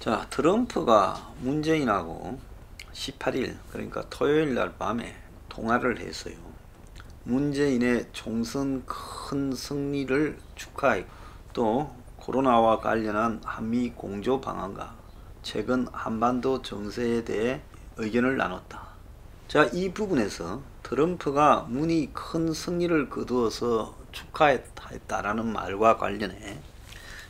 자, 트럼프가 문재인하고 18일, 그러니까 토요일 날 밤에 통화를 했어요. 문재인의 총선 큰 승리를 축하했고, 또 코로나와 관련한 한미 공조 방안과 최근 한반도 정세에 대해 의견을 나눴다. 자, 이 부분에서 트럼프가 문이 큰 승리를 거두어서 축하했다라는 말과 관련해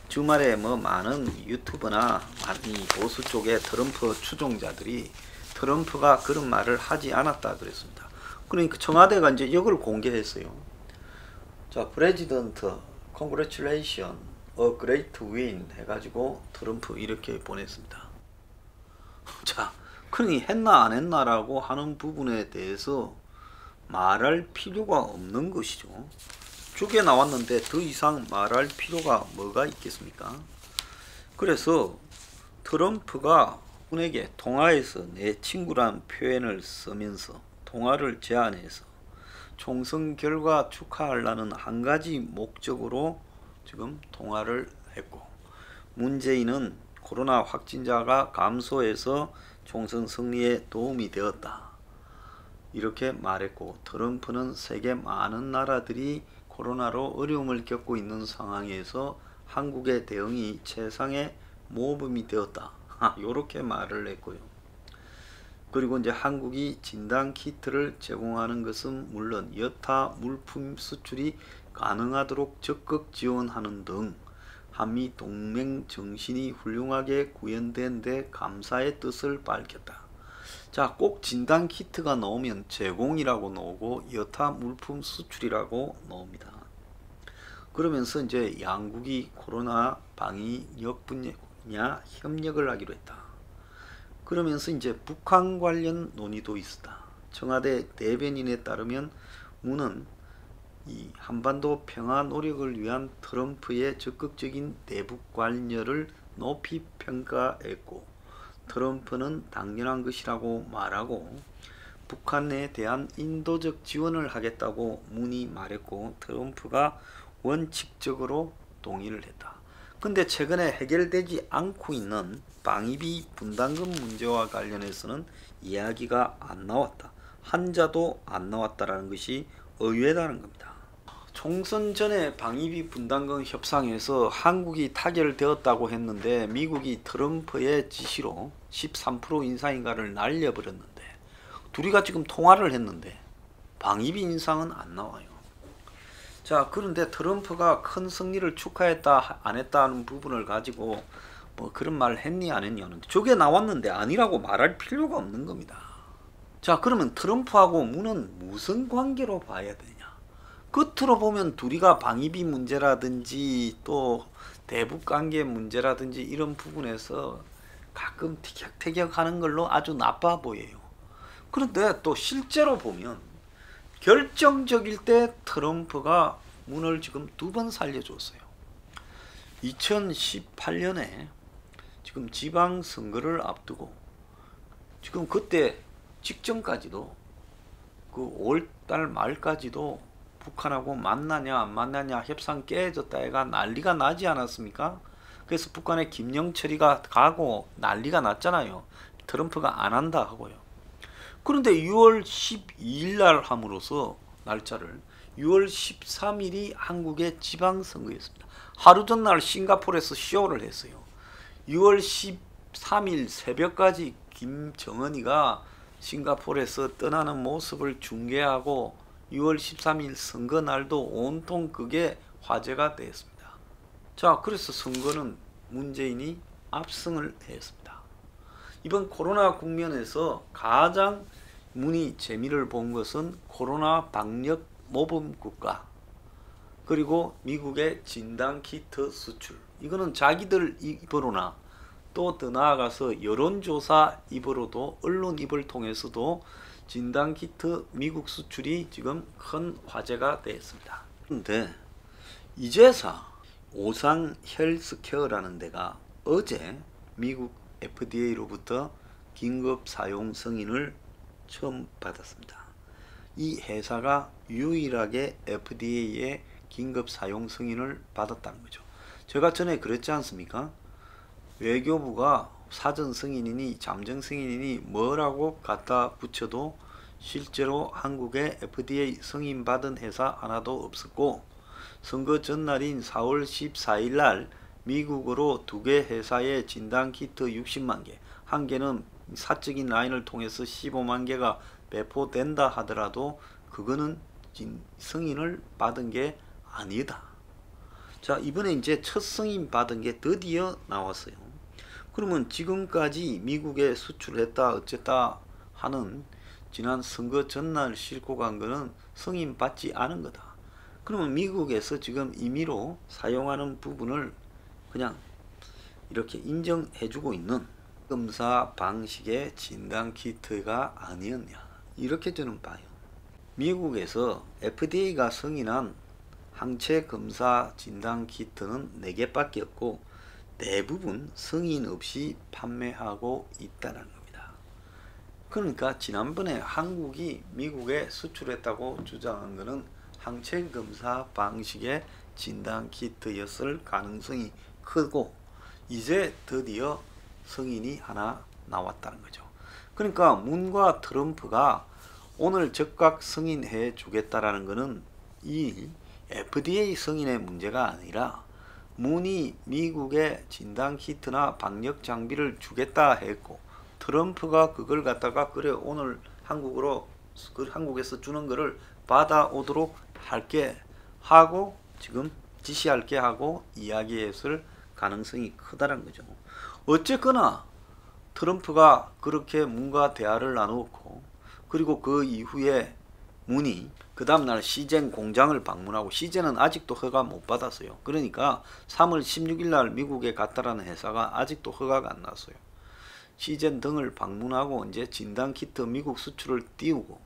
주말에 많은 유튜버나 많이 보수 쪽의 트럼프 추종자들이 트럼프가 그런 말을 하지 않았다 그랬습니다. 그러니까 청와대가 이제 이걸 공개했어요. 자, 프레지던트 congratulation a great win 해가지고 트럼프 이렇게 보냈습니다. 자, 그러니 했나 안 했나라고 하는 부분에 대해서 말할 필요가 없는 것이죠. 쭉에 나왔는데 더 이상 말할 필요가 뭐가 있겠습니까? 그래서 트럼프가 군에게 통화에서 내 친구란 표현을 쓰면서 통화를 제안해서 총선 결과 축하하려는 한 가지 목적으로 지금 통화를 했고, 문재인은 코로나 확진자가 감소해서 총선 승리에 도움이 되었다 이렇게 말했고, 트럼프는 세계 많은 나라들이 코로나로 어려움을 겪고 있는 상황에서 한국의 대응이 최상의 모범이 되었다 이렇게 말을 했고요. 그리고 이제 한국이 진단 키트를 제공하는 것은 물론 여타 물품 수출이 가능하도록 적극 지원하는 등 한미 동맹 정신이 훌륭하게 구현된 데 감사의 뜻을 밝혔다. 자, 꼭 진단 키트가 나오면 제공이라고 나오고 여타 물품 수출이라고 나옵니다. 그러면서 이제 양국이 코로나 방위력 분야 협력을 하기로 했다. 그러면서 이제 북한 관련 논의도 있었다. 청와대 대변인에 따르면 문은 이 한반도 평화 노력을 위한 트럼프의 적극적인 대북 관여를 높이 평가했고, 트럼프는 당연한 것이라고 말하고 북한에 대한 인도적 지원을 하겠다고 문이 말했고, 트럼프가 원칙적으로 동의를 했다. 근데 최근에 해결되지 않고 있는 방위비 분담금 문제와 관련해서는 이야기가 안 나왔다. 한자도 안 나왔다라는 것이 의외다는 겁니다. 총선 전에 방위비 분담금 협상에서 한국이 타결되었다고 했는데 미국이 트럼프의 지시로 13% 인상인가를 날려버렸는데, 둘이가 지금 통화를 했는데 방위비 인상은 안 나와요. 자, 그런데 트럼프가 큰 승리를 축하했다 안 했다 하는 부분을 가지고 그런 말 했니 안 했냐는 저게 나왔는데 아니라고 말할 필요가 없는 겁니다. 자, 그러면 트럼프하고 문은 무슨 관계로 봐야 되냐? 끝으로 보면 둘이가 방위비 문제라든지 또 대북 관계 문제라든지 이런 부분에서 가끔 티격태격하는 걸로 아주 나빠 보여요. 그런데 또 실제로 보면 결정적일 때 트럼프가 문을 지금 2번 살려줬어요. 2018년에 지금 지방선거를 앞두고 지금 그때 직전까지도 그 5월달 말까지도 북한하고 만나냐 안 만나냐 협상 깨졌다 해가 난리가 나지 않았습니까? 그래서 북한에 김영철이가 가고 난리가 났잖아요. 트럼프가 안 한다 하고요. 그런데 6월 12일 날 함으로써 날짜를 6월 13일이 한국의 지방선거였습니다. 하루 전날 싱가포르에서 쇼를 했어요. 6월 13일 새벽까지 김정은이가 싱가포르에서 떠나는 모습을 중계하고 6월 13일 선거 날도 온통 그게 화제가 되었습니다. 자, 그래서 선거는 문재인이 압승을 했습니다. 이번 코로나 국면에서 가장 문이 재미를 본 것은 코로나 방역 모범 국가, 그리고 미국의 진단키트 수출. 이거는 자기들 입으로나 또 더 나아가서 여론조사 입으로도 언론 입을 통해서도 진단키트 미국 수출이 지금 큰 화제가 되었습니다. 그런데 이제사 오상 헬스케어라는 데가 어제 미국 FDA로부터 긴급 사용 승인을 처음 받았습니다. 이 회사가 유일하게 FDA의 긴급 사용 승인을 받았다는 거죠. 제가 전에 그랬지 않습니까? 외교부가 사전 승인이니 잠정 승인이니 뭐라고 갖다 붙여도 실제로 한국에 FDA 승인받은 회사 하나도 없었고, 선거 전날인 4월 14일 날 미국으로 2개 회사의 진단키트 60만 개, 한 개는 사적인 라인을 통해서 15만 개가 배포된다 하더라도 그거는 승인을 받은 게 아니다. 자, 이번에 이제 첫 승인 받은 게 드디어 나왔어요. 그러면 지금까지 미국에 수출했다 어쨌다 하는 지난 선거 전날 싣고 간 거는 승인 받지 않은 거다. 그러면 미국에서 지금 임의로 사용하는 부분을 그냥 이렇게 인정해주고 있는 검사 방식의 진단키트가 아니었냐, 이렇게 저는 봐요. 미국에서 FDA가 승인한 항체 검사 진단키트는 4개밖에 없고 대부분 승인 없이 판매하고 있다는 겁니다. 그러니까 지난번에 한국이 미국에 수출했다고 주장한 것은 항체 검사 방식의 진단키트였을 가능성이 크고, 이제 드디어 승인이 하나 나왔다는 거죠. 그러니까 문과 트럼프가 오늘 즉각 승인해 주겠다라는 것은 이 FDA 승인의 문제가 아니라 문이 미국에 진단키트나 방역 장비를 주겠다 했고, 트럼프가 그걸 갖다가 그래 오늘 한국에서 주는 거를 받아오도록 할게 하고 지금 지시할게 하고 이야기했을 가능성이 크다는 거죠. 어쨌거나 트럼프가 그렇게 문과 대화를 나누었고, 그리고 그 이후에 문이 그 다음날 시젠 공장을 방문하고, 시젠은 아직도 허가 못 받았어요. 그러니까 3월 16일 날 미국에 갔다라는 회사가 아직도 허가가 안 났어요. 시젠 등을 방문하고 이제 진단키트 미국 수출을 띄우고,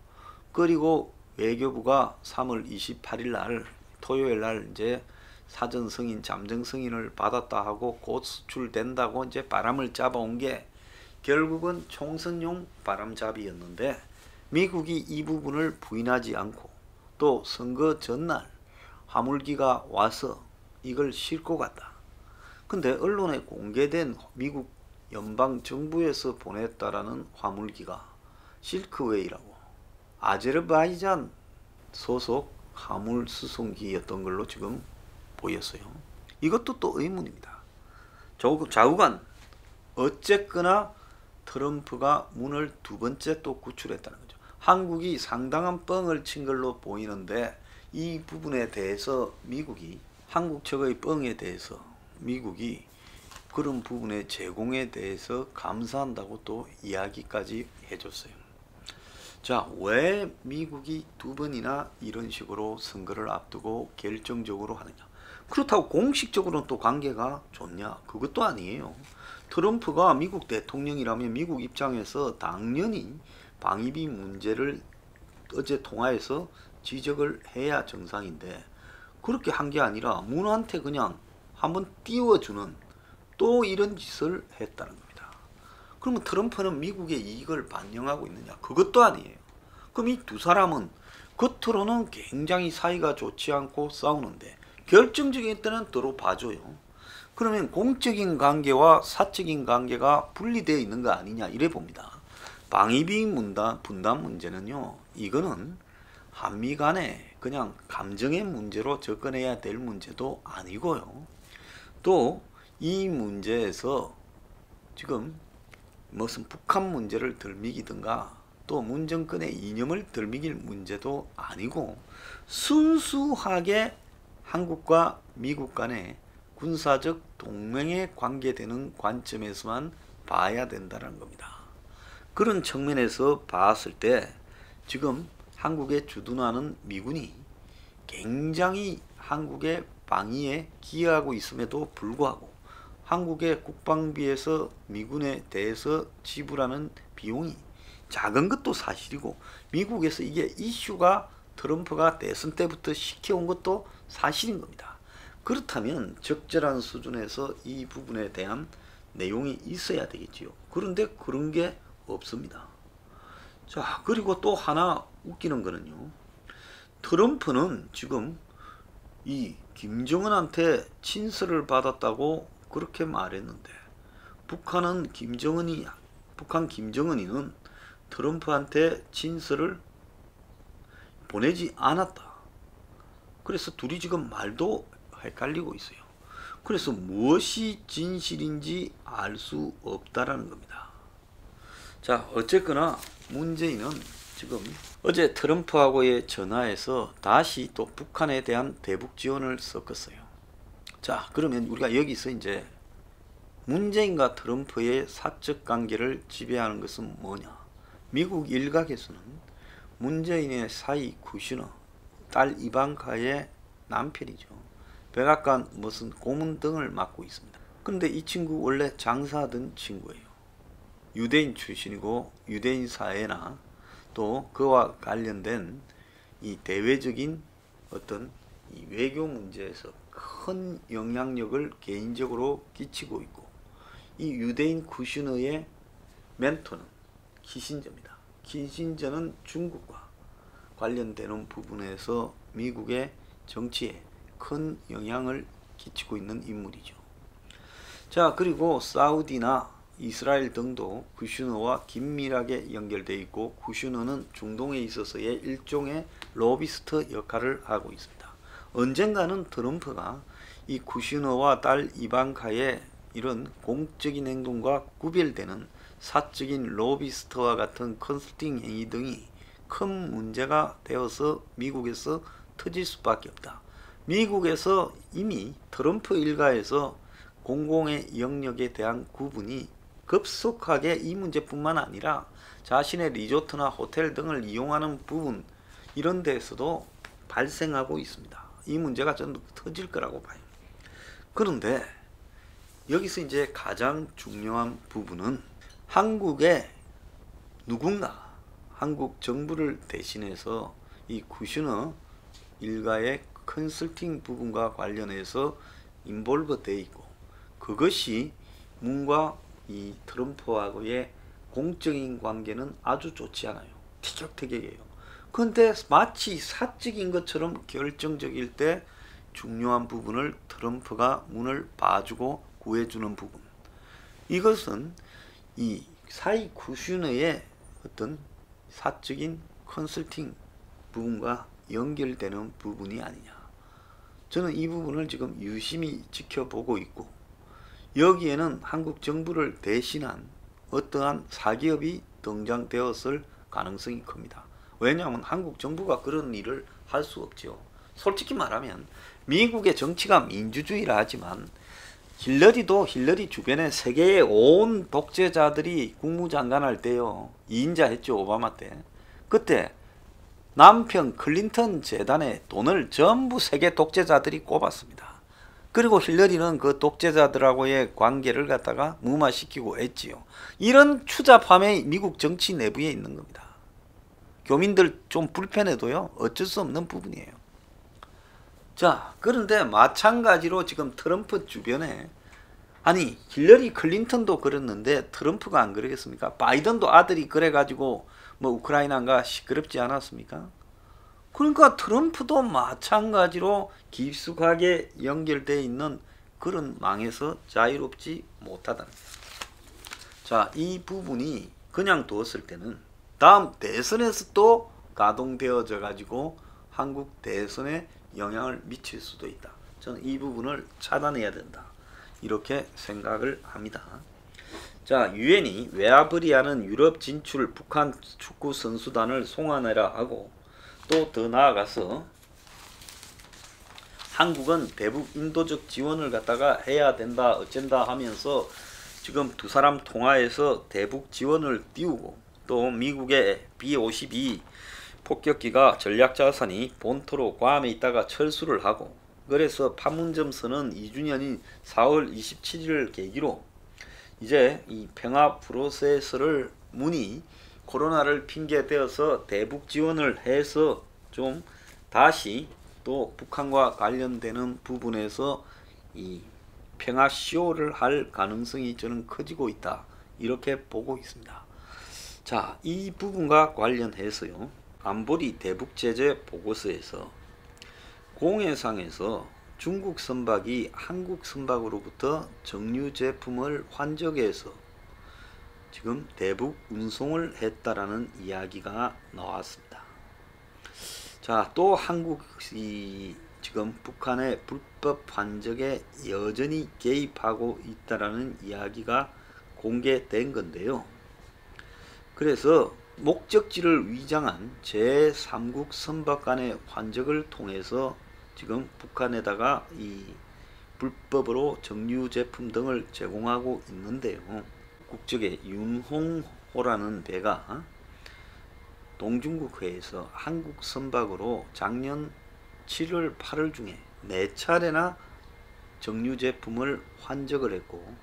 그리고 외교부가 3월 28일 날 토요일 날 이제 사전 승인, 잠정 승인을 받았다 하고 곧 수출된다고 이제 바람을 잡아온 게 결국은 총선용 바람잡이였는데, 미국이 이 부분을 부인하지 않고 또 선거 전날 화물기가 와서 이걸 싣고 갔다. 근데 언론에 공개된 미국 연방정부에서 보냈다라는 화물기가 실크웨이라고 아제르바이잔 소속 화물 수송기였던 걸로 지금 보였어요. 이것도 또 의문입니다. 좌우간 어쨌거나 트럼프가 문을 두 번째 또 구출했다는 거죠. 한국이 상당한 뻥을 친 걸로 보이는데, 이 부분에 대해서 미국이, 한국 측의 뻥에 대해서 미국이 그런 부분의 제공에 대해서 감사한다고 또 이야기까지 해줬어요. 자, 왜 미국이 두 번이나 이런 식으로 선거를 앞두고 결정적으로 하느냐? 그렇다고 공식적으로는 또 관계가 좋냐? 그것도 아니에요. 트럼프가 미국 대통령이라면 미국 입장에서 당연히 방위비 문제를 어제 통화에서 지적을 해야 정상인데, 그렇게 한 게 아니라 문한테 그냥 한번 띄워주는 또 이런 짓을 했다는 겁니다. 그러면 트럼프는 미국의 이익을 반영하고 있느냐? 그것도 아니에요. 그럼 이 두 사람은 겉으로는 굉장히 사이가 좋지 않고 싸우는데 결정적인 때는 서로 봐줘요. 그러면 공적인 관계와 사적인 관계가 분리되어 있는 거 아니냐, 이래 봅니다. 방위비 분담 문제는요, 이거는 한미 간에 그냥 감정의 문제로 접근해야 될 문제도 아니고요. 또 이 문제에서 지금 무슨 북한 문제를 들미기든가 또 문 정권의 이념을 들미길 문제도 아니고, 순수하게 한국과 미국 간의 군사적 동맹에 관계되는 관점에서만 봐야 된다는 겁니다. 그런 측면에서 봤을 때 지금 한국에 주둔하는 미군이 굉장히 한국의 방위에 기여하고 있음에도 불구하고 한국의 국방비에서 미군에 대해서 지불하는 비용이 작은 것도 사실이고, 미국에서 이게 이슈가 트럼프가 대선 때부터 시켜온 것도 사실인 겁니다. 그렇다면 적절한 수준에서 이 부분에 대한 내용이 있어야 되겠지요. 그런데 그런 게 없습니다. 자, 그리고 또 하나 웃기는 거는요, 트럼프는 지금 이 김정은한테 친서를 받았다고 그렇게 말했는데, 북한 김정은이는 트럼프한테 진서를 보내지 않았다. 그래서 둘이 지금 말도 헷갈리고 있어요. 그래서 무엇이 진실인지 알 수 없다라는 겁니다. 자, 어쨌거나 문재인은 지금 어제 트럼프하고의 전화에서 다시 또 북한에 대한 대북 지원을 섞었어요. 자, 그러면 우리가 여기서 이제 문재인과 트럼프의 사적 관계를 지배하는 것은 뭐냐? 미국 일각에서는 문재인의 사위 쿠슈너, 딸 이방카의 남편이죠. 백악관 무슨 고문 등을 맡고 있습니다. 그런데 이 친구 원래 장사하던 친구예요. 유대인 출신이고 유대인 사회나 또 그와 관련된 이 대외적인 어떤 이 외교 문제에서 큰 영향력을 개인적으로 끼치고 있고, 이 유대인 쿠슈너의 멘토는 키신저입니다. 키신저는 중국과 관련되는 부분에서 미국의 정치에 큰 영향을 끼치고 있는 인물이죠. 자, 그리고 사우디나 이스라엘 등도 쿠슈너와 긴밀하게 연결되어 있고, 쿠슈너는 중동에 있어서의 일종의 로비스트 역할을 하고 있습니다. 언젠가는 트럼프가 이 쿠슈너와 딸 이방카의 이런 공적인 행동과 구별되는 사적인 로비스트와 같은 컨설팅 행위 등이 큰 문제가 되어서 미국에서 터질 수밖에 없다. 미국에서 이미 트럼프 일가에서 공공의 영역에 대한 구분이 급속하게 이 문제뿐만 아니라 자신의 리조트나 호텔 등을 이용하는 부분, 이런 데에서도 발생하고 있습니다. 이 문제가 좀 터질 거라고 봐요. 그런데 여기서 이제 가장 중요한 부분은 한국의 누군가, 한국 정부를 대신해서 이 쿠슈너 일가의 컨설팅 부분과 관련해서 인볼브 되어 있고, 그것이 문과 이 트럼프하고의 공적인 관계는 아주 좋지 않아요. 티격태격이에요. 그런데 마치 사적인 것처럼 결정적일 때 중요한 부분을 트럼프가 문을 봐주고 구해주는 부분, 이것은 이 사이 쿠슈너의 어떤 사적인 컨설팅 부분과 연결되는 부분이 아니냐. 저는 이 부분을 지금 유심히 지켜보고 있고, 여기에는 한국 정부를 대신한 어떠한 사기업이 등장되었을 가능성이 큽니다. 왜냐하면 한국 정부가 그런 일을 할 수 없죠. 솔직히 말하면 미국의 정치가 민주주의라 하지만 힐러리도 힐러리 주변에 세계의 온 독재자들이 국무장관 할 때요, 2인자 했죠. 오바마 때. 그때 남편 클린턴 재단에 돈을 전부 세계 독재자들이 꼽았습니다. 그리고 힐러리는 그 독재자들하고의 관계를 갖다가 무마시키고 했지요. 이런 추잡함이 미국 정치 내부에 있는 겁니다. 교민들 좀 불편해도요, 어쩔 수 없는 부분이에요. 자, 그런데 마찬가지로 지금 트럼프 주변에, 아니 힐러리 클린턴도 그랬는데 트럼프가 안 그러겠습니까? 바이든도 아들이 그래가지고 뭐 우크라이나가 시끄럽지 않았습니까? 그러니까 트럼프도 마찬가지로 깊숙하게 연결되어 있는 그런 망에서 자유롭지 못하다는 거예요. 자, 이 부분이 그냥 두었을 때는 다음 대선에서 또 가동되어져 가지고 한국 대선에 영향을 미칠 수도 있다. 저는 이 부분을 차단해야 된다, 이렇게 생각을 합니다. 자, 유엔이 외화벌이하는 유럽 진출 북한 축구 선수단을 송환해라 하고, 또 더 나아가서 한국은 대북 인도적 지원을 갖다가 해야 된다 어쩐다 하면서 지금 두 사람 통화에서 대북 지원을 띄우고, 또 미국의 B-52 폭격기가 전략자산이 본토로 괌에 있다가 철수를 하고, 그래서 판문점 선언 2주년인 4월 27일을 계기로 이제 이 평화 프로세스를 문이 코로나를 핑계대어서 대북 지원을 해서 좀 다시 또 북한과 관련되는 부분에서 이 평화 쇼를 할 가능성이 저는 커지고 있다, 이렇게 보고 있습니다. 자, 이 부분과 관련해서요, 안보리 대북제재 보고서에서 공해상에서 중국 선박이 한국 선박으로부터 정유 제품을 환적해서 지금 대북 운송을 했다라는 이야기가 나왔습니다. 자, 또 한국이 지금 북한의 불법 환적에 여전히 개입하고 있다라는 이야기가 공개된 건데요. 그래서 목적지를 위장한 제3국 선박 간의 환적을 통해서 지금 북한에다가 이 불법으로 정유 제품 등을 제공하고 있는데요. 국적의 윤홍호라는 배가 동중국해에서 한국 선박으로 작년 7월 8월 중에 4차례나 정유 제품을 환적을 했고,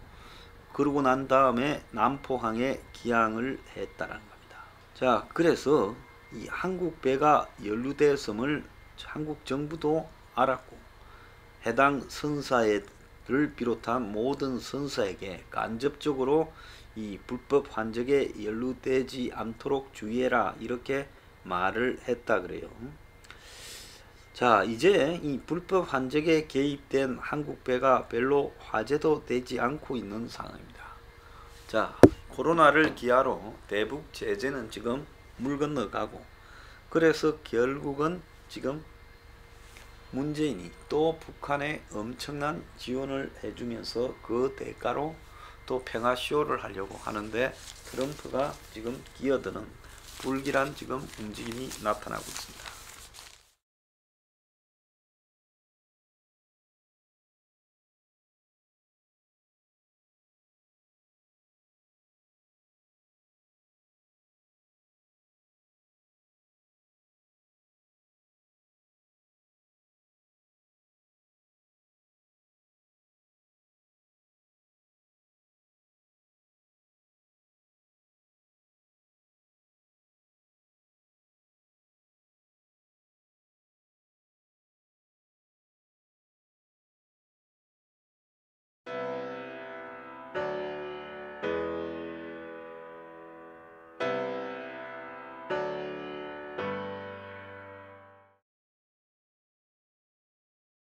그러고 난 다음에 남포항에 기항을 했다는 겁니다. 자, 그래서 이 한국 배가 연루됐음을 한국 정부도 알았고, 해당 선사를 비롯한 모든 선사에게 간접적으로 이 불법 환적에 연루되지 않도록 주의해라, 이렇게 말을 했다 그래요. 자, 이제 이 불법 환적에 개입된 한국 배가 별로 화제도 되지 않고 있는 상황입니다. 자, 코로나를 기하로 대북 제재는 지금 물 건너가고, 그래서 결국은 지금 문재인이 또 북한에 엄청난 지원을 해주면서 그 대가로 또 평화쇼를 하려고 하는데, 트럼프가 지금 끼어드는 불길한 지금 움직임이 나타나고 있습니다.